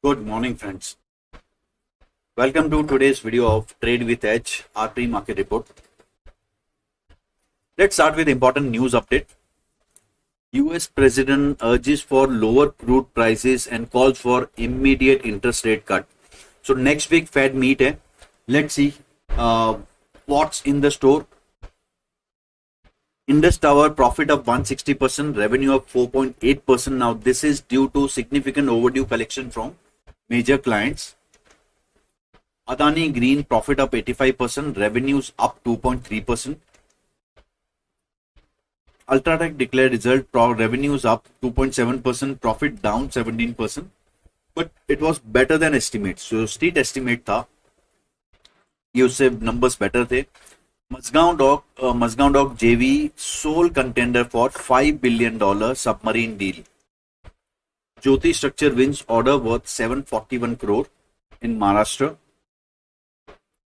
Good morning, friends. Welcome to today's video of Trade with Edge, our pre-market report. Let's start with important news update. US President urges for lower crude prices and calls for immediate interest rate cut. So next week Fed meet hai. Let's see what's in the store. Indus Tower profit up 160%, revenue up 4.8%. Now this is due to significant overdue collection from major clients. Adani Green profit up 85%, revenues up 2.3%. Ultratech declared result, revenues up 2.7%, profit down 17%, but it was better than estimate. So street estimate था, ये उससे numbers better थे. Mazagon Dock JV sole contender for $5 billion submarine deal. Jyoti Structure wins order worth 741 crore in Maharashtra.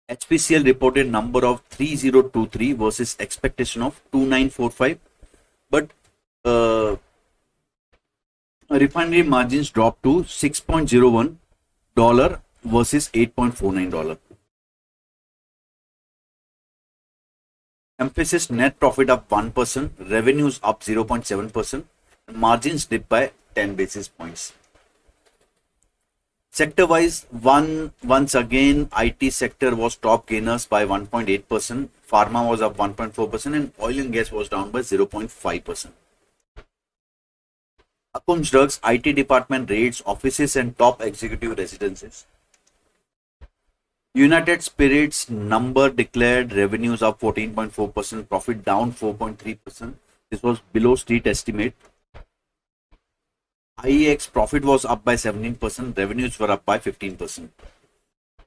HPCL reported number of 3023 versus expectation of 2945, but refinery margins dropped to $6.01 versus $8.49. Emphasis net profit up 1%, revenues up 0.7%, margins dipped by 10 basis points. Sector-wise, once again, IT sector was top gainers by 1.8%, pharma was up 1.4%, and oil and gas was down by 0.5%. Akums Drugs IT department raids offices and top executive residences. United Spirits number declared, revenues up 14.4%, profit down 4.3%. This was below street estimate. IEX profit was up by 17%, revenues were up by 15%.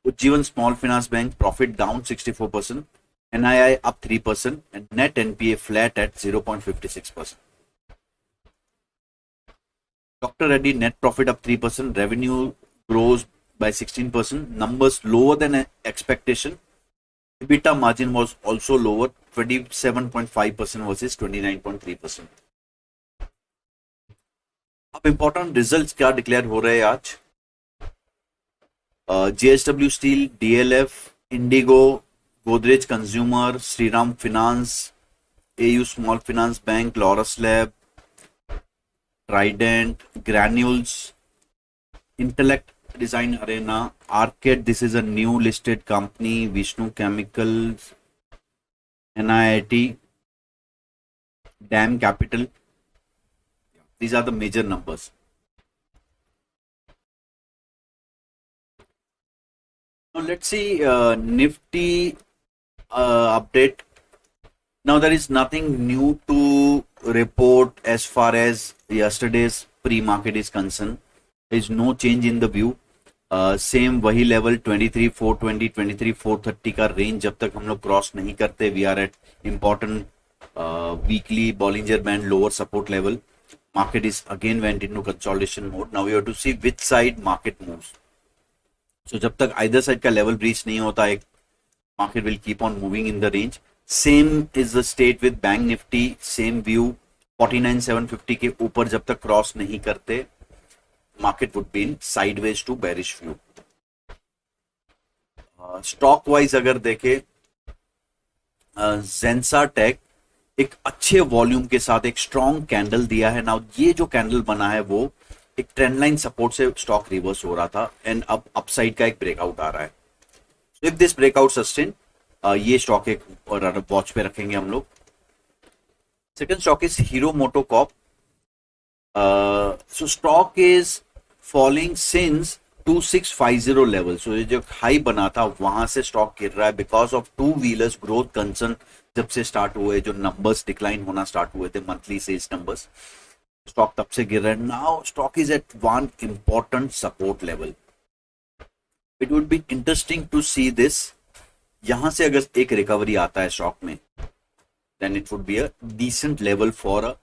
Ujjivan Small Finance Bank profit down 64%, NII up 3%, and net NPA flat at 0.56%. Dr. Reddy net profit up 3%, revenue grows by 16%, numbers lower than expectation. EBITDA margin was also lower, 27.5% versus 29.3%. अब important results क्या declare हो रहे हैं आज? JSW steel, DLF, Indigo, Godrej consumer, Shriram finance, AU small finance bank, Laurus lab, Trident, granules, intellect design Arena, arcade, this is a new listed company, Vishnu chemicals, NIIT, dam capital. These are the major numbers. Now let's see Nifty update. Now there is nothing new to report as far as yesterday's pre-market is concerned. There is no change in the view. Same वही level 23,420, 23,430 का range जब तक हम लोग cross नहीं करते, we are at important weekly Bollinger Band lower support level. Market is again went into consolidation mode. Now we have to see which side market moves. So जब तक either side का level breach नहीं होता, एक market will keep on moving in the range. Same is the state with Bank Nifty. Same view. 49,750 के ऊपर जब तक cross नहीं करते, market would be in sideways to bearish view. Stock wise अगर देखें, Zensa Tech एक अच्छे वॉल्यूम के साथ एक स्ट्रॉन्ग कैंडल दिया है. नाउ ये जो कैंडल बना है वो एक ट्रेंड लाइन सपोर्ट से स्टॉक रिवर्स हो रहा था एंड अब अपसाइड का एक ब्रेकआउट आ रहा है. इफ दिस ब्रेकआउट सस्टेन, ये स्टॉक एक और वॉच पे रखेंगे हम लोग. Second stock is Hero MotoCorp. So stock is falling since 2650 level. So ये जो हाई बना था वहां से स्टॉक गिर रहा है because of two wheelers growth concern जब से स्टार्ट हुए, जो नंबर्स डिक्लाइन होना स्टार्ट हुए थे, मंथली सेल्स नंबर्स, स्टॉक तब से गिर रहा है. Now stock is at one important support level. It would be interesting to see this. यहां से अगर एक रिकवरी आता है स्टॉक में, then it would be a decent level for a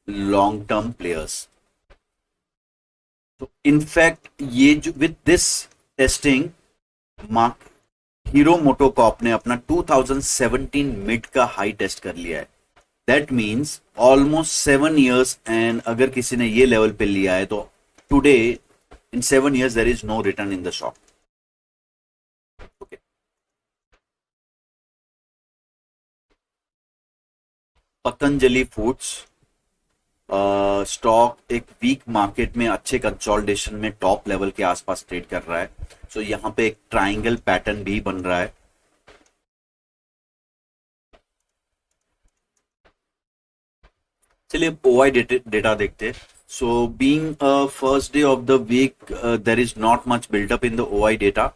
long term players. तो इनफैक्ट ये जो with this testing, mark Hero MotoCorp ने अपना 2017 मिड का हाई टेस्ट कर लिया है. That means almost 7 years. And अगर किसी ने ये लेवल पे लिया है तो today In 7 years, there is no return in the stock. Okay. Patanjali foods stock एक वीक मार्केट में अच्छे कंसोलिडेशन में टॉप लेवल के आसपास ट्रेड कर रहा है. सो यहाँ पे एक ट्राइंगल पैटर्न भी बन रहा है. चलिए ओआई डेटा देखते हैं. So being first day of the week, there is not much buildup in the OI data,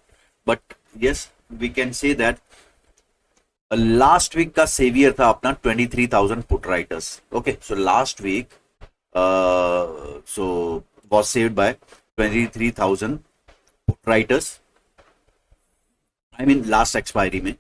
but yes we can say that last week का सेवियर था अपना 23,000 put writers. Okay, so last week so was saved by 23,000 put writers. I mean last expiry में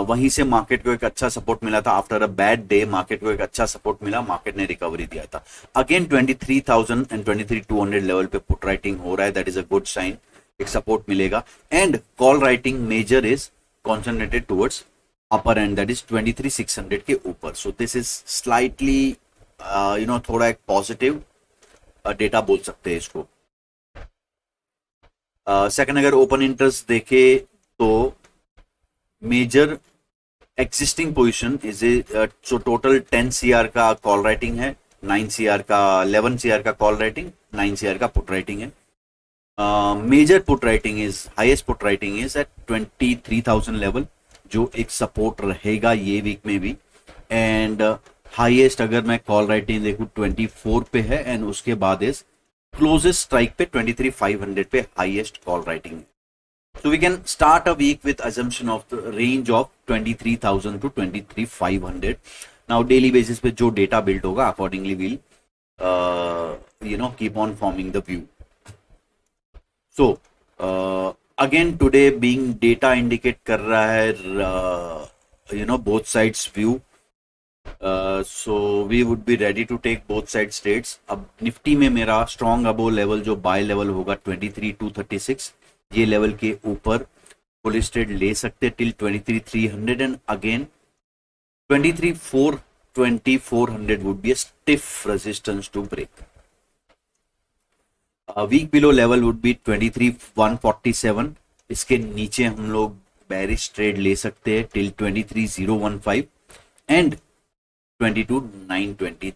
वहीं से market को एक अच्छा support मिला था. After a bad day market को एक अच्छा सपोर्ट मिला, मार्केट ने रिकवरी दिया था. अगेन 23,000 एंड 23,200 लेवल पे पुट राइटिंग हो रहा है. That is a good sign. एक सपोर्ट मिलेगा. And call writing major is concentrated towards upper end, that is 23,600 के ऊपर. सो दिस इज स्लाइटली थोड़ा एक पॉजिटिव डेटा बोल सकते हैं इसको. सेकंड, अगर ओपन इंटरेस्ट देखे तो मेजर एक्जिस्टिंग पोजीशन इज जो टोटल 10 सीआर का कॉल राइटिंग है, 9 सीआर का 11 सीआर का कॉल राइटिंग, 9 सीआर का पुट राइटिंग है. Major put writing is highest put writing is at 23,000 level, जो एक सपोर्ट रहेगा ये वीक में भी. एंड हाईएस्ट अगर मैं कॉल राइटिंग देखूं 24 पे है, एंड उसके बाद इज क्लोजेस्ट स्ट्राइक पे 23,500 पे हाईएस्ट कॉल राइटिंग है. So we can start a week with assumption of the range of 23,000 to 23,500. Now daily basis पे जो डेटा बिल्ड होगा accordingly will keep on forming the view. So again today being data indicate कर रहा है both sides view. So we would be ready to take both sides trades. अब Nifty में मेरा strong above level जो by level होगा 23,236, ये level के ऊपर पुलिस ट्रेड ले सकते till 23,300 and again 23,400 would be a stiff resistance to break. Weak below level would be 23,147. इसके नीचे हम लोग बेरिश ट्रेड ले सकते हैं टिल 23,015 एंड 22,923.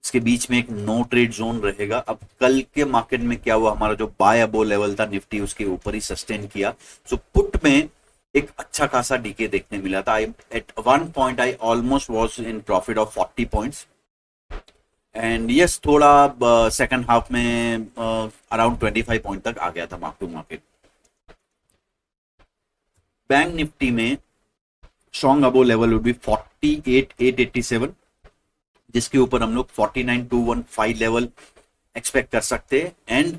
इसके बीच में एक नो ट्रेड जोन रहेगा. अब कल के मार्केट में क्या हुआ, हमारा जो बाय अबो लेवल था निफ्टी उसके ऊपर ही सस्टेन किया. सो पुट में एक अच्छा खासा डीके देखने मिला था. At one point I almost was in profit of 40 points and yes थोड़ा सेकंड हाफ में अराउंड 25 पॉइंट तक आ गया था mark to market. Bank nifty में strong above level would be 48,887, जिसके ऊपर हम लोग 49,215 लेवल एक्सपेक्ट कर सकते हैं and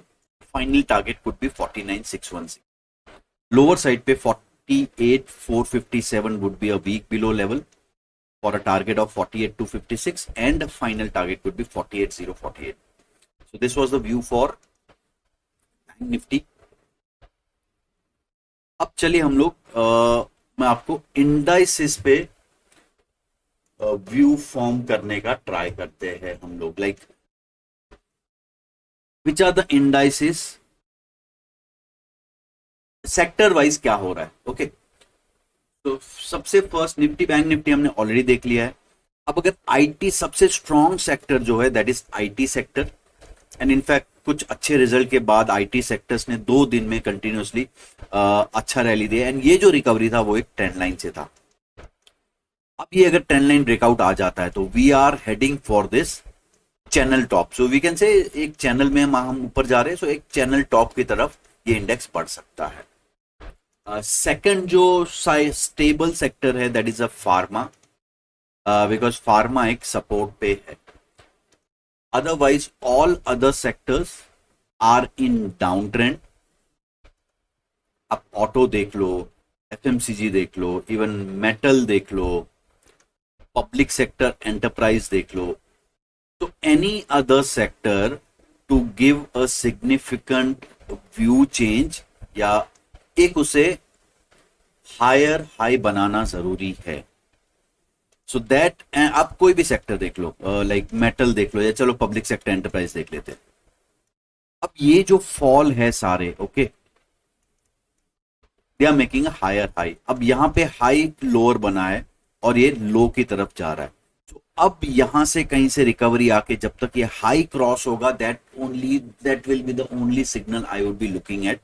final target could be 49,616. Lower side पे 48,457 would be a weak below level for a target of 48,256 and final target could be 48,048. So this was the view for Nifty. अब चलिए हम लोग मैं आपको इंडाइसिस पे व्यू फॉर्म करने का ट्राई करते हैं हम लोग. Like which are the indices, sector wise क्या हो रहा है. ओके तो सबसे फर्स्ट निफ्टी बैंक निफ्टी हमने ऑलरेडी देख लिया है. अब अगर आईटी सबसे स्ट्रॉन्ग सेक्टर जो है that is IT sector and in fact कुछ अच्छे रिजल्ट के बाद आईटी सेक्टर्स ने 2 दिन में कंटिन्यूसली अच्छा रैली दिया एंड ये जो रिकवरी था वो एक ट्रेंड लाइन से था. अब ये अगर ट्रेंड लाइन ब्रेकआउट आ जाता है तो we are heading for this channel top. So we can say एक चैनल में हम ऊपर जा रहे हैं. सो एक चैनल टॉप की तरफ ये इंडेक्स बढ़ सकता है. सेकंड जो स्टेबल सेक्टर है that is a pharma, because pharma एक सपोर्ट पे है. Otherwise all other sectors are in down trend. आप ऑटो देख लो, एफएमसीजी देख लो, इवन मेटल देख लो, पब्लिक सेक्टर एंटरप्राइज देख लो. तो any other sector to give a significant view change या एक उसे हायर हाई बनाना जरूरी है. सो दैट आप कोई भी सेक्टर देख लो, लाइक मेटल देख लो या चलो पब्लिक सेक्टर एंटरप्राइज देख लेते हैं. अब ये जो फॉल है सारे, okay, they are making a higher high. अब यहाँ पे हाई लोअर बना है और ये लो की तरफ जा रहा है। तो अब यहां से कहीं से रिकवरी आके जब तक ये हाई क्रॉस होगा, that will be the only signal I would be looking at,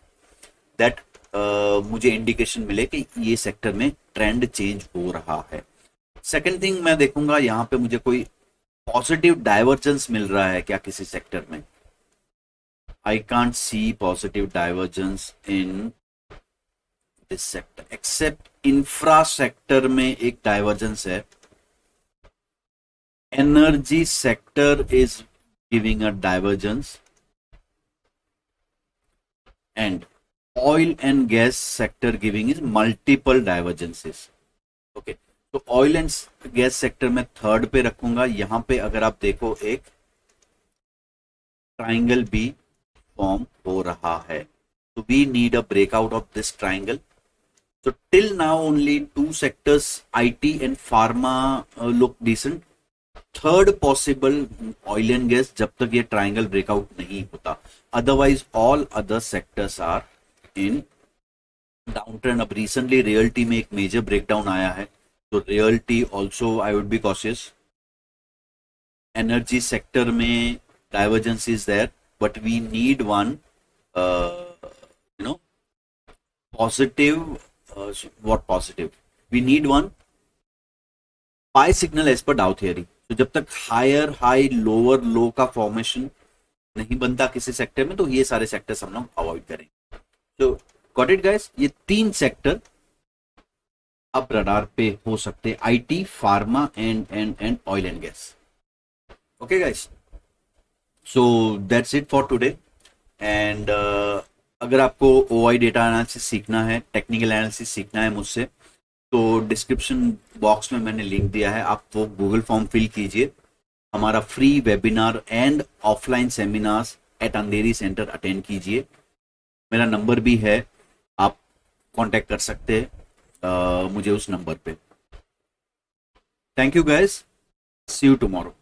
that मुझे इंडिकेशन मिले कि ये सेक्टर में ट्रेंड चेंज हो रहा है। सेकंड थिंग मैं देखूंगा यहां पे मुझे कोई पॉजिटिव डाइवर्जेंस मिल रहा है क्या किसी सेक्टर में। I can't see positive divergence in this sector except infra sector में एक डाइवर्जेंस है। Energy sector is giving a divergence and oil and gas sector giving is multiple divergences. Okay, तो oil and gas sector में third पे रखूंगा। यहां पे अगर आप देखो एक ट्राइंगल बी फॉर्म हो रहा है, तो we need a breakout of this triangle. So till now only two sectors, IT and pharma, look decent. Third possible oil and gas, जब तक ये ट्राइंगल ब्रेकआउट नहीं होता। Otherwise all other sectors are in down trend. अब recently realty में एक major breakdown आया है, तो realty also I would be cautious. Energy sector में divergence is there, but we need one you know positive, what positive, we need one buy signal as per Dow theory. तो जब तक higher high lower लो का formation नहीं बनता किसी sector में, तो ये सारे सेक्टर्स हम लोग अवॉइड करेंगे। तो गॉट इट गाइस, ये तीन सेक्टर अब रडार पे हो सकते हैं, IT, pharma and oil and gas. Okay guys, so that's it for today. And अगर आपको ओआई डेटा एनालिसिस सीखना है, टेक्निकल एनालिसिस सीखना है मुझसे, तो डिस्क्रिप्शन बॉक्स में मैंने लिंक दिया है, आप वो गूगल फॉर्म फिल कीजिए। हमारा free webinar and offline seminars at Andheri centre attend कीजिए। मेरा नंबर भी है, आप कांटेक्ट कर सकते हैं मुझे उस नंबर पे। Thank you guys, see you tomorrow.